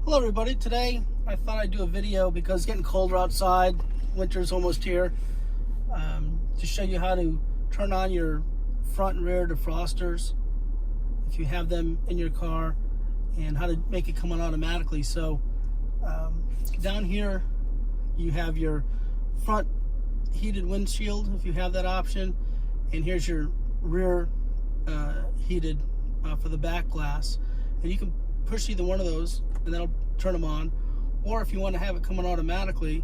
Hello everybody, today I thought I'd do a video because it's getting colder outside, winter's almost here, to show you how to turn on your front and rear defrosters if you have them in your car, and how to make it come on automatically. So down here you have your front heated windshield if you have that option, and here's your rear heated for the back glass, and you can push either one of those and that'll turn them on. Or if you want to have it come on automatically,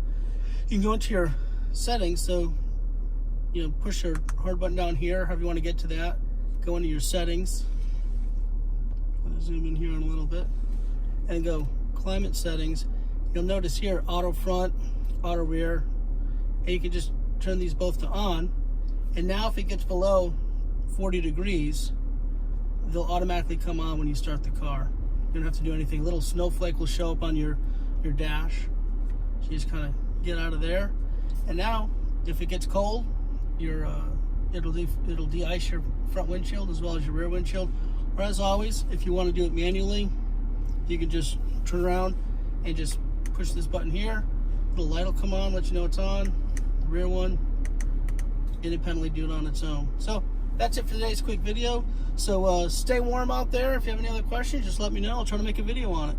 you can go into your settings. So push your hard button down here, however you want to get to that, go into your settings. I'm gonna zoom in here in a little bit and go climate settings. You'll notice here auto front, auto rear, and you can just turn these both to on. And now if it gets below 40 degrees, they'll automatically come on when you start the car. You don't have to do anything. A little snowflake will show up on your dash. So you just kind of get out of there. And now, if it gets cold, it'll de-ice your front windshield as well as your rear windshield. Or as always, if you want to do it manually, you can just turn around and just push this button here. The light will come on, let you know it's on. The rear one, independently do it on its own. So that's it for today's quick video. So stay warm out there. If you have any other questions, just let me know. I'll try to make a video on it.